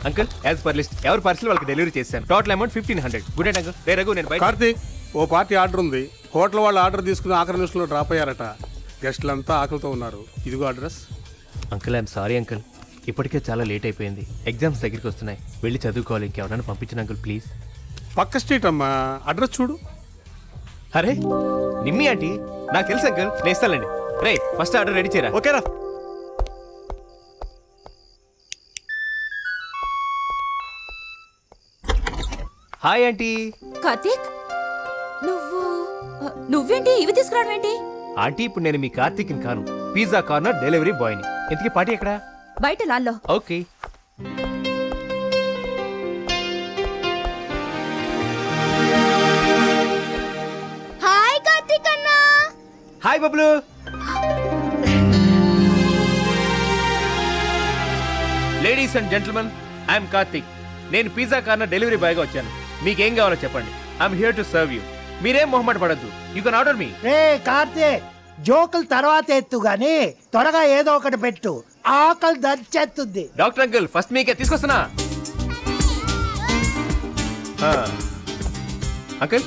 Uncle as per list ఎవరి parcel వాళ్ళకి delivery చేశాను. Total amount 1500. Good night uncle. రే రఘు నేను బయట. కార్తీక్, ఓ పార్టీ ఆర్డర్ ఉంది. హోటల్ వాళ్ళు ఆర్డర్ తీసుకుని ఆఖరి నిమిషంలో డ్రాప్ అయ్యారట. గెస్టులంతా ఆకలితో ఉన్నారు. ఇదిగో address. Uncle I'm sorry uncle, ఇప్పటికే చాలా లేట్ అయిపోయింది. ఎగ్జామ్స్ దగ్గరికి వస్తున్నాయి, వెళ్ళి చదువుకోవాలి. ఇంకెవరైనా పంపించండి అంకుల్ ప్లీజ్. పక్క స్ట్రీట్ అమ్మా, అడ్రస్ చూడు. అరే నిమ్మి ఆంటీ, నాకు తెలుసు అంకుల్, నేను ఇస్తానండి. రే ఫస్ట్ ఆర్డర్ రెడీ చేయరా. ఓకేరా. Hi aunty. కార్తీక్, నువ్వేంటి ఇవి తీసుకురావడం ఏంటి? ఆంటీ ఇప్పుడు నేను మీ కార్తీక్ని కాను, పిజ్జా కార్నర్ డెలివరీ బాయ్ని. ఇంతకీ పార్టీ ఎక్కడ? బయట లాల్లో. ఓకే. హాయ్ కార్తీక్ అన్నా. Hi Bablu. Ladies and gentlemen, I'm Karthik. నేను పిజ్జా కార్నర్ డెలివరీ బాయ్గా వచ్చాను. మీకేం కావాలో చెప్పండి. I'm here to serve you. మీరేం మొహమాట పడద్దు. You can order me. రే కార్తీక్, జోకులు తర్వాత ఎత్తు గాని త్వరగా ఏదో ఒకటి పెట్టు, ఆకలి దంచేస్తుంది. డాక్టర్ అంకుల్ ఫస్ట్ మీకే తీసుకొస్తున్నా. అంకుల్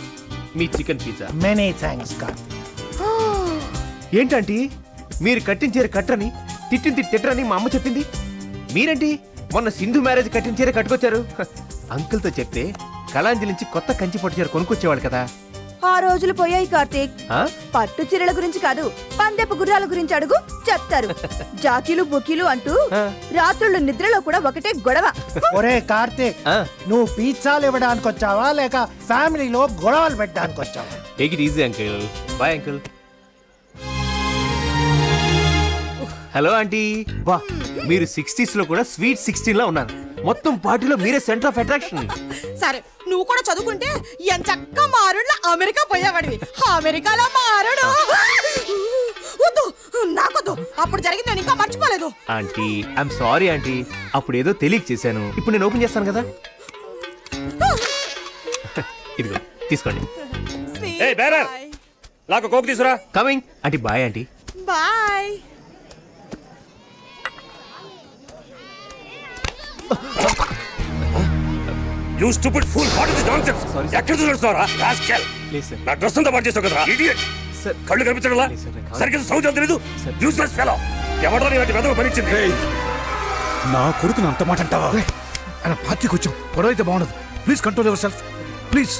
మీ chicken pizza. Many thanks Karthik. ఏంటంటే మీరు కట్టించారు కట్టని, తిట్టింది తిట్టరని మా అమ్మ చెప్పింది. మీరేంటి మొన్న సింధు మ్యారేజ్ కట్టించారే కట్టుకొచ్చారు. అంకుల్తో చెప్తే కళాంజలి నుంచి కొత్త కంచి పట్టు చీర కొనుక్కొచ్చేవాళ్ళు కదా. ఆ రోజులు పోయాయి కార్తీక్. పట్టు చీరల గురించి కాదు, పందెపు గుర్రాల గురించి అడుగు, చెప్తారు. జాకీలు బుకీలు అంటూ రాత్రుళ్ళు నిద్రలో కూడా ఒకటే గొడవ. ఒరే కార్తీక్, నువ్వు పిజ్జాలు ఇవ్వడానికి వచ్చావా లేక ఫ్యామిలీలో గొడవలు పెట్టడానికి వచ్చావా? Take it easy uncle. Bye uncle. Hello aunty. వా, మీరు 60s లో కూడా స్వీట్ 16 లా ఉన్నారు. మొత్తం పార్టీలో మీరే సెంటర్ ఆఫ్ అట్రాక్షన్. సరే నువ్వు కూడా చదువుకుంటే ఎంచక్క మారుళ్ళ అమెరికా పోయేవాడివి. అమెరికాలో మారుడు వద్దు, నాకొద్దు. అప్పుడు జరిగింది నేను ఇంకా మర్చిపోలేదు. ఆంటీ ఐఎమ్ సారీ ఆంటీ, అప్పుడు ఏదో తెలియక చేశాను. ఇప్పుడు నేను ఓపెన్ చేస్తాను కదా. ఇదిగో తీసుకోండి. ఏయ్ బేరర్, నాకు కోక్ తీసురా. Coming. Aunty bye aunty. Bye. You stupid fool, what is this nonsense? Sorry, sir. ఎక్కడ చూస్తున్నారా రాస్కెల్? Please sir. నా డ్రెస్ అంతా పాడు చేసావు కదరా ఇడియట్. సార్ కళ్ళు కనిపించడంలా? లేదు సార్, నేను సరిగ్గా సౌండ్ తెలీదు. Useless fellow. ఎవడో నీ వాటి వెదవ పనిచ్చింది. నా కొడుకుని అంత మాట అంటావా? ఆయన పార్టీకి వచ్చాం, గొడవ అయితే బాగుండదు. Please control your self please.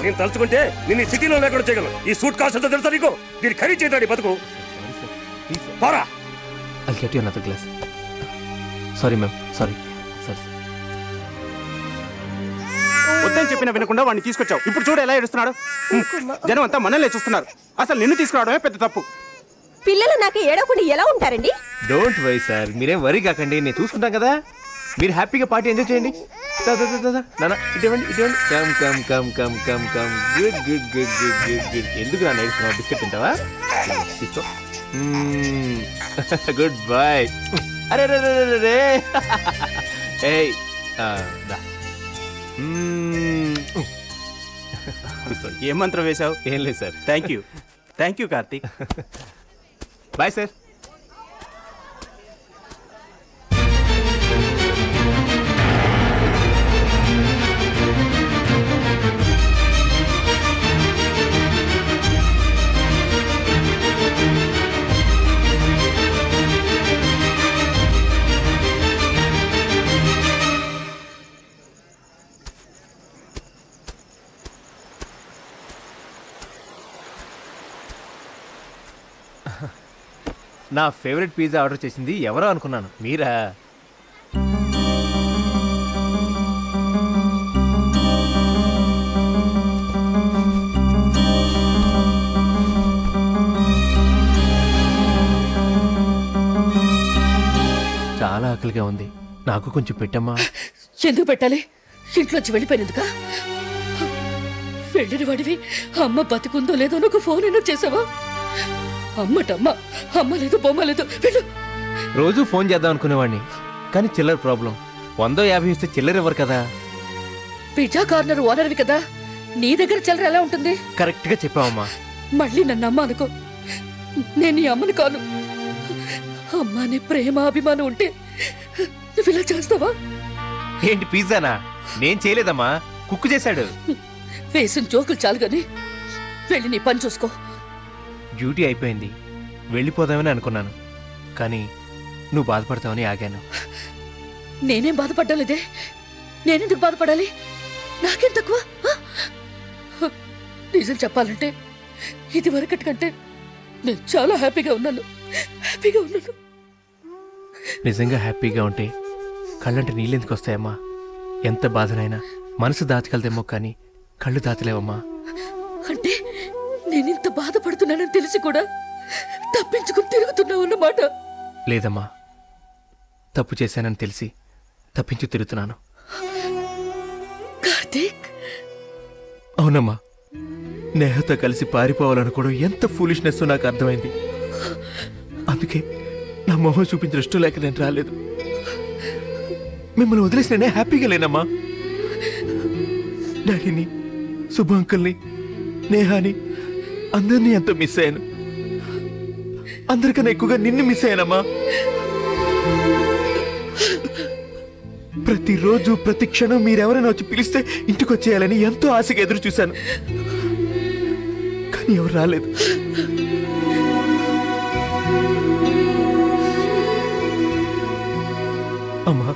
నేను తలుచుకుంటే నేను ఈ సిటీలో లేకుండా చేయగలను. ఈ సూట్ కాస్ట్ ఎంతో తెలుసా నీకు? దీన్ని ఖరీదు చేయడానికి బతుకు. పోరా. I'll get you another glass. Sorry ma'am, sorry. వద్దని చెప్పినా వినకుండా వాడిని తీసుకొచ్చావు. ఇప్పుడు చూడు ఎలా ఏడుస్తున్నాడు. జనం అంతా మనల్ని చూస్తున్నారు. అసలు నిన్ను తీసుకురావడమే పెద్ద తప్పు. పిల్లలు నాకు ఏడవకుండా ఎలా ఉంటారండి? డోంట్ వరీ సార్, మీరేం వరీ కాకండి, నేను చూసుకుంటాం కదా. మీరు హ్యాపీగా పార్టీ ఎంజాయ్ చేయండి. నాన్న ఇటువంటి ఇటువంటి come come come come come come. Good good good good good good. ఎందుకు నా నేర్చుకున్నావు? బిస్కెట్ తింటావా? తీసుకో. Good boy. అరే రే ఏయ్ దా. ఏం మంత్రం వేశావు? ఏం లేదు sir. Thank you Karthik. Bye sir. నా ఫేవరెట్ పిజ్జా ఆర్డర్ చేసింది ఎవరో అనుకున్నాను, మీరా? చాలా ఆకలిగా ఉంది, నాకు కొంచెం పెట్టమ్మా. ఎందుకు పెట్టాలి? ఇంట్లోంచి వెళ్ళిపోయినందుక? వెళ్ళిన వాడివి అమ్మ బతికుందో లేదో నాకు ఫోన్ అయినా చేసావా? అమ్మటమ్మ, అమ్మ లేదు బొమ్మ లేదు. వెళ్ళు. రోజు ఫోన్ చేద్దాం అనుకునేవాడిని, కానీ చిల్లర ప్రాబ్లం. 150 ఇస్తే చిల్లర ఇవ్వరు కదా. పిజ్జా కార్నర్ ఓనర్వి కదా, నీ దగ్గర చిల్లర ఎలా ఉంటుంది? కరెక్ట్ గా చెప్పావమ్మా. మళ్ళీ నన్ను అమ్మ అనుకో. నేను నీ అమ్మని కాను. అమ్మ అనే ప్రేమ అభిమానం ఉంటే నువ్వు ఇలా చేస్తావా? ఏంటి పిజ్జానా? నేను చేయలేదమ్మా, కుక్ చేశాడు. వేసిన జోకులు చాలు గాని వెళ్ళి నీ పని చూసుకో. డ్యూటీ అయిపోయింది, వెళ్ళిపోదామని అనుకున్నాను, కానీ నువ్వు బాధపడతావని ఆగాను. నేనేం బాధపడ్డం లేదే. నేనెందుకు బాధపడాలి? నాకేం తక్కువ? నిజం చెప్పాలంటే ఇది వరకటి కంటే నేను చాలా హ్యాపీగా ఉన్నాను. నిజంగా హ్యాపీగా ఉంటే కళ్ళంటే నీళ్ళెందుకు వస్తాయమ్మా? ఎంత బాధనైనా మనసు దాచగలదేమో కానీ కళ్ళు దాచలేవమ్మా. అంటే నేనింత బాధపడుతున్నానని తెలిసి కూడా తప్పించుకుని తిరుగుతున్నావు అన్నమాట. లేదమ్మా, తప్పు చేశానని తెలిసి తప్పించి తిరుగుతున్నాను. కార్తీక్, అవునమ్మా, నేహతో కలిసి పారిపోవాలనుకోవడం ఎంత ఫూలిష్నెస్ నాకు అర్థమైంది. అందుకే నా మొహం చూపించిన ఇష్టం లేక నేను రాలేదు. మిమ్మల్ని వదిలేసి నేనే హ్యాపీగా లేనమ్మా. డాడీని, శుభ అంకుల్ని, నేహాని అందరినీ ఎంతో మిస్ అయ్యాను. అందరికన్నా ఎక్కువగా నిన్ను మిస్ అయ్యానమ్మా. ప్రతిరోజు ప్రతి క్షణం మీరెవరైనా వచ్చి పిలిస్తే ఇంటికి వచ్చేయాలని ఎంతో ఆశగా ఎదురు చూశాను, కానీ ఎవరు రాలేదు. అమ్మా,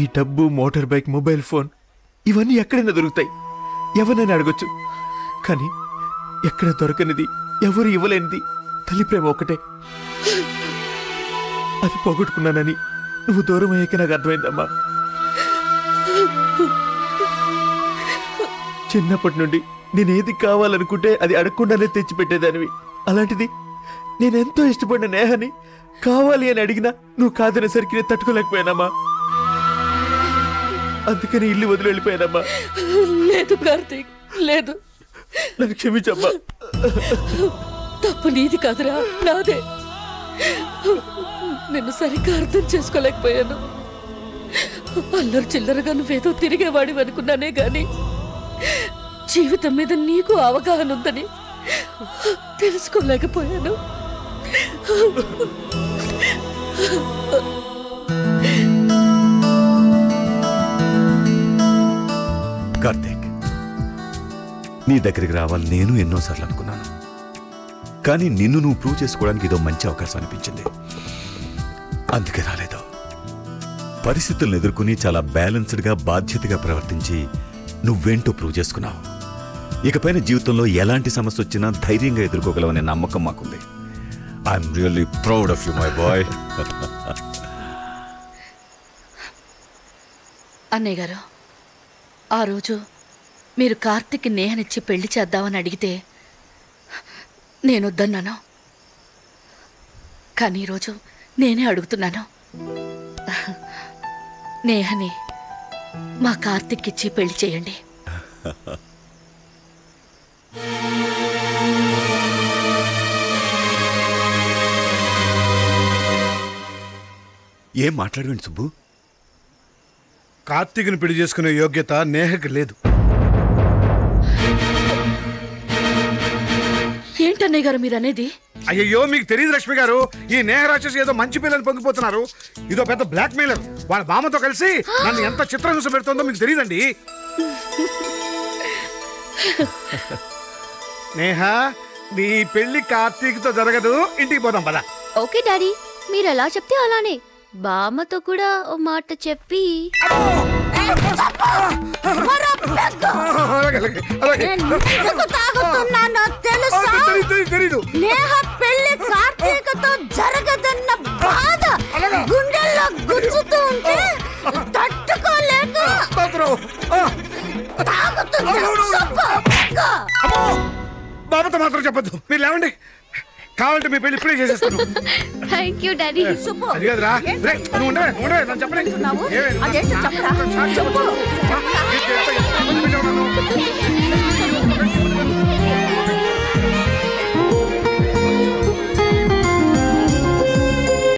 ఈ డబ్బు, మోటార్ బైక్, మొబైల్ ఫోన్ ఇవన్నీ ఎక్కడైనా దొరుకుతాయి, ఎవరినైనా అడగొచ్చు. కానీ ఎక్కడ దొరకనిది, ఎవరు ఇవ్వలేనిది తల్లి ప్రేమ ఒకటే. అది పోగొట్టుకున్నానని నువ్వు దూరం అయ్యాక నాకు అర్థమైందమ్మా. చిన్నప్పటి నుండి నేనేది కావాలనుకుంటే అది అడగకుండానే తెచ్చిపెట్టేదానివి. అలాంటిది నేనెంతో ఇష్టపడిన నేహాని కావాలి అని అడిగినా నువ్వు కాదనేసరికి నేను తట్టుకోలేకపోయానమ్మా. అందుకని ఇల్లు వదిలి వెళ్ళిపోయానమ్మా. లేదు కార్తీక్, లేదు. నన్ను క్షమించమ్మా. తప్పు నీది కాదురా, నాదే. నిన్ను సరిగ్గా అర్థం చేసుకోలేకపోయాను. అల్లరి చిల్లరగా నువ్వేదో తిరిగేవాడివి అనుకున్నానే గాని జీవితం మీద నీకు అవగాహన ఉందని తెలుసుకోలేకపోయాను. కార్తీక్, నీ దగ్గరికి రావాలి నేను ఎన్నోసార్లు అనుకున్నాను, కానీ నిన్ను నువ్వు ప్రూవ్ చేసుకోవడానికి ఇదో మంచి అవకాశం అనిపించింది, అందుకే రాలేదు. పరిస్థితులను ఎదుర్కొని చాలా బ్యాలెన్స్డ్గా, బాధ్యతగా ప్రవర్తించి నువ్వేంటో ప్రూవ్ చేసుకున్నావు. ఇకపైన జీవితంలో ఎలాంటి సమస్య వచ్చినా ధైర్యంగా ఎదుర్కోగలవనే నమ్మకం మాకుంది. I'm really proud of you my boy. అన్నయ్య గారు, ఆ రోజు మీరు కార్తీక్ నేహనిచ్చి పెళ్లి చేద్దామని అడిగితే నేను వద్దన్నాను. కానీ ఈరోజు నేనే అడుగుతున్నాను. నేహని మా కార్తీక్ ఇచ్చి పెళ్లి చేయండి. ఏం మాట్లాడవేంటి సుబ్బు? కార్తీక్ని పెళ్లి చేసుకునే యోగ్యత నేహకి లేదు. ఏంటన్నయ్య గారు మీరు అనేది? అయ్యో, మీకు తెలియదు లక్ష్మి గారు, ఈ నేహ రాక్షసి ఏదో మంచి పిల్లలు పొంగిపోతున్నారు. ఇదో పెద్ద బ్లాక్ మెయిలర్. వాళ్ళ బామ్మతో కలిసి నన్ను ఎంత చిత్రహింస పెడుతుందో మీకు తెలియదండి. నేహ, నీ పెళ్లి కార్తీక్తో జరగదు, ఇంటికి పోదాం పద. ఓకే డాడీ, మీరు ఎలా చెప్తే అలానే. బామ్మతో కూడా ఓ మాట చెప్పి నేహ పెళ్లి కార్తీకతో జరగదన్న బాధ గుండెల్లో గుచ్చుతూ ఉంటే తట్టుకోలేక బాబాతో మాత్రం చెప్పద్దు. మీరు లేవండి, కావాలంటే మీ పెళ్లి ఇప్పుడే చేసేస్తాను. Thank you daddy. అది కదరా, నువ్వు ఉండవే, నన్ను చెప్పలేదు.